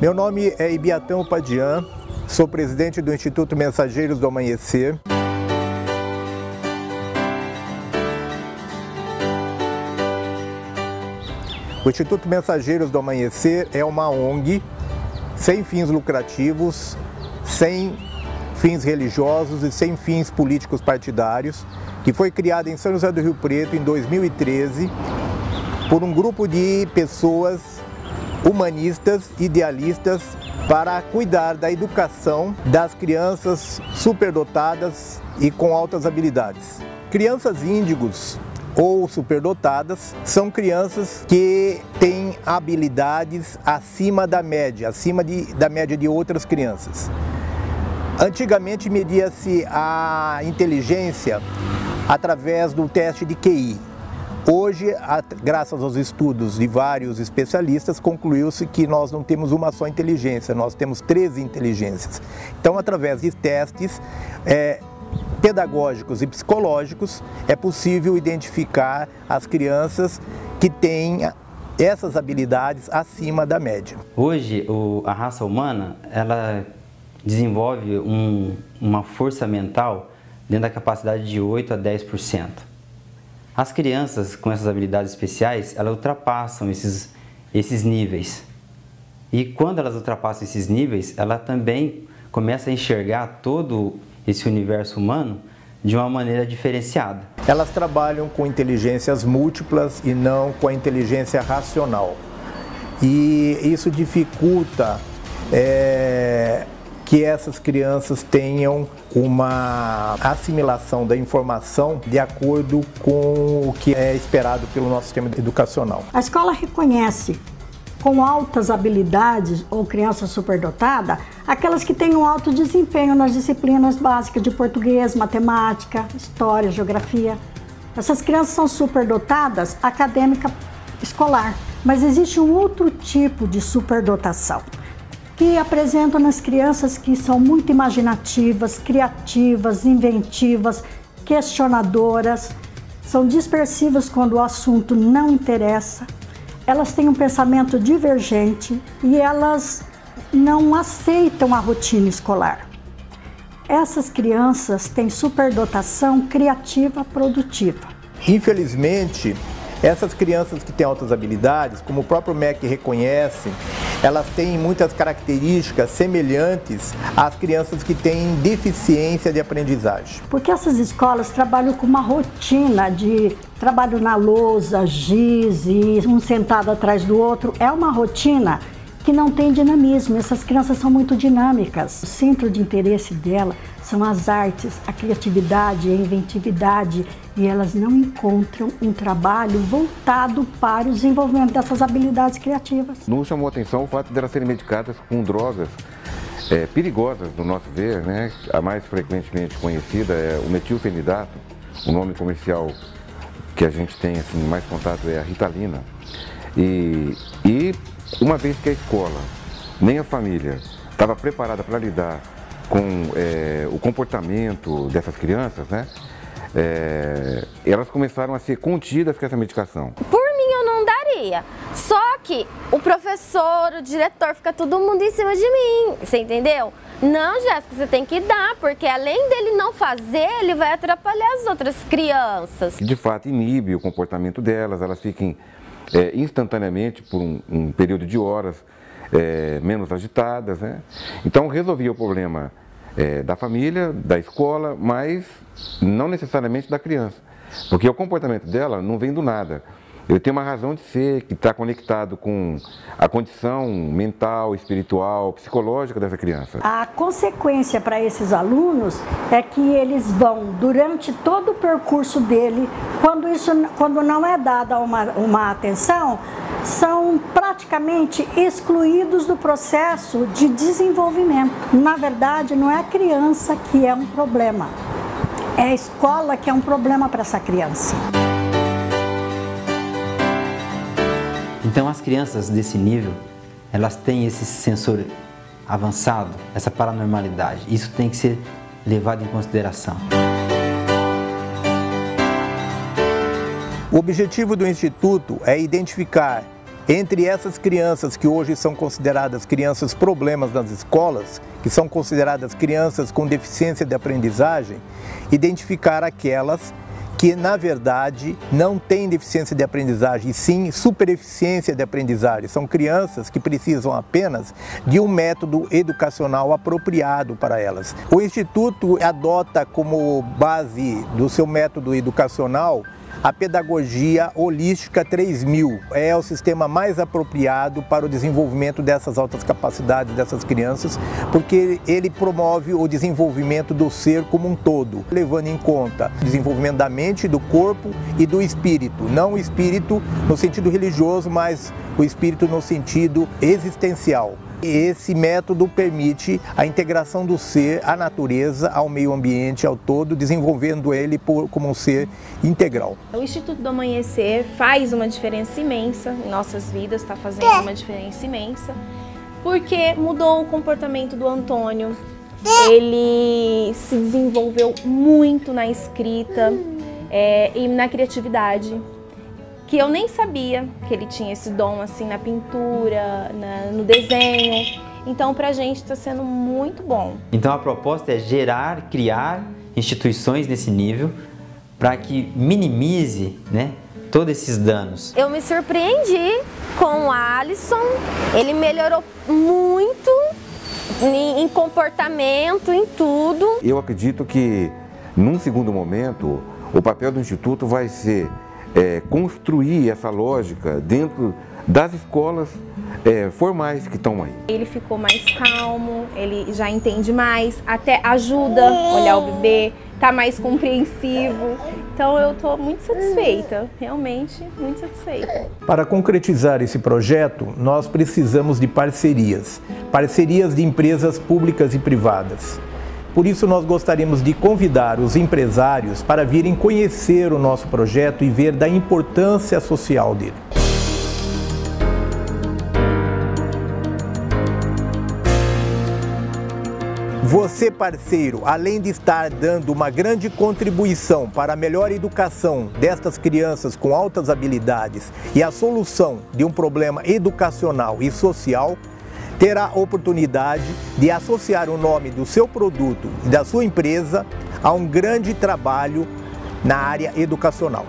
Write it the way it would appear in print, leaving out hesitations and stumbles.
Meu nome é Ibiatã Padian, sou presidente do Instituto Mensageiros do Amanhecer. O Instituto Mensageiros do Amanhecer é uma ONG sem fins lucrativos, sem fins religiosos e sem fins políticos partidários, que foi criada em São José do Rio Preto em 2013 por um grupo de pessoas humanistas, idealistas, para cuidar da educação das crianças superdotadas e com altas habilidades. Crianças índigos ou superdotadas são crianças que têm habilidades acima da média, da média de outras crianças. Antigamente media-se a inteligência através do teste de QI. Hoje, graças aos estudos de vários especialistas, concluiu-se que nós não temos uma só inteligência, nós temos 13 inteligências. Então, através de testes pedagógicos e psicológicos, é possível identificar as crianças que têm essas habilidades acima da média. Hoje, a raça humana, ela desenvolve uma força mental dentro da capacidade de 8 a 10%. As crianças com essas habilidades especiais, elas ultrapassam esses níveis. E quando elas ultrapassam esses níveis, ela também começa a enxergar todo esse universo humano de uma maneira diferenciada. Elas trabalham com inteligências múltiplas e não com a inteligência racional. E isso dificulta que essas crianças tenham uma assimilação da informação de acordo com o que é esperado pelo nosso sistema educacional. A escola reconhece com altas habilidades ou criança superdotada aquelas que têm um alto desempenho nas disciplinas básicas de português, matemática, história, geografia. Essas crianças são superdotadas acadêmica escolar, mas existe um outro tipo de superdotação que apresentam nas crianças que são muito imaginativas, criativas, inventivas, questionadoras, são dispersivas quando o assunto não interessa, elas têm um pensamento divergente e elas não aceitam a rotina escolar. Essas crianças têm superdotação criativa produtiva. Infelizmente, essas crianças que têm altas habilidades, como o próprio MEC reconhece, elas têm muitas características semelhantes às crianças que têm deficiência de aprendizagem. Porque essas escolas trabalham com uma rotina de trabalho na lousa, giz, e um sentado atrás do outro. É uma rotina que não tem dinamismo. Essas crianças são muito dinâmicas. O centro de interesse dela são as artes, a criatividade, a inventividade, e elas não encontram um trabalho voltado para o desenvolvimento dessas habilidades criativas. Nos chamou a atenção o fato de elas serem medicadas com drogas perigosas, no nosso ver, né? A mais frequentemente conhecida é o metilfenidato, o nome comercial que a gente tem assim, mais contato é a Ritalina. E uma vez que a escola, nem a família, estava preparada para lidar com o comportamento dessas crianças, né? Elas começaram a ser contidas com essa medicação. Por mim eu não daria, só que o professor, o diretor, fica todo mundo em cima de mim, você entendeu? Não, Jéssica, você tem que dar, porque além dele não fazer, ele vai atrapalhar as outras crianças. De fato inibe o comportamento delas, elas fiquem instantaneamente, por um período de horas, menos agitadas, né? Então resolvia o problema da família, da escola, mas não necessariamente da criança, porque o comportamento dela não vem do nada. Ele tem uma razão de ser que está conectado com a condição mental, espiritual, psicológica dessa criança. A consequência para esses alunos é que eles vão, durante todo o percurso dele, quando não é dada uma atenção, são praticamente excluídos do processo de desenvolvimento. Na verdade, não é a criança que é um problema, é a escola que é um problema para essa criança. Então as crianças desse nível, elas têm esse sensor avançado, essa paranormalidade. Isso tem que ser levado em consideração. O objetivo do Instituto é identificar Entre essas crianças que hoje são consideradas crianças problemas nas escolas, que são consideradas crianças com deficiência de aprendizagem, identificar aquelas que, na verdade, não têm deficiência de aprendizagem, e sim supereficiência de aprendizagem. São crianças que precisam apenas de um método educacional apropriado para elas. O Instituto adota como base do seu método educacional a pedagogia holística 3000. É o sistema mais apropriado para o desenvolvimento dessas altas capacidades dessas crianças, porque ele promove o desenvolvimento do ser como um todo, levando em conta o desenvolvimento da mente, do corpo e do espírito. Não o espírito no sentido religioso, mas o espírito no sentido existencial. Esse método permite a integração do ser à natureza, ao meio ambiente, ao todo, desenvolvendo ele como um ser integral. O Instituto do Amanhecer faz uma diferença imensa em nossas vidas, está fazendo uma diferença imensa, porque mudou o comportamento do Antônio. Ele se desenvolveu muito na escrita e na criatividade, que eu nem sabia que ele tinha esse dom assim na pintura, no desenho. Então, pra gente está sendo muito bom. Então a proposta é criar instituições nesse nível para que minimize, né, todos esses danos. Eu me surpreendi com o Alisson, ele melhorou muito em comportamento, em tudo. Eu acredito que, num segundo momento, o papel do Instituto vai ser construir essa lógica dentro das escolas formais que estão aí. Ele ficou mais calmo, ele já entende mais, até ajuda a olhar o bebê, tá mais compreensivo. Então eu estou muito satisfeita, realmente muito satisfeita. Para concretizar esse projeto, nós precisamos de parcerias de empresas públicas e privadas. Por isso, nós gostaríamos de convidar os empresários para virem conhecer o nosso projeto e ver da importância social dele. Você, parceiro, além de estar dando uma grande contribuição para a melhor educação destas crianças com altas habilidades e a solução de um problema educacional e social, terá a oportunidade de associar o nome do seu produto e da sua empresa a um grande trabalho na área educacional.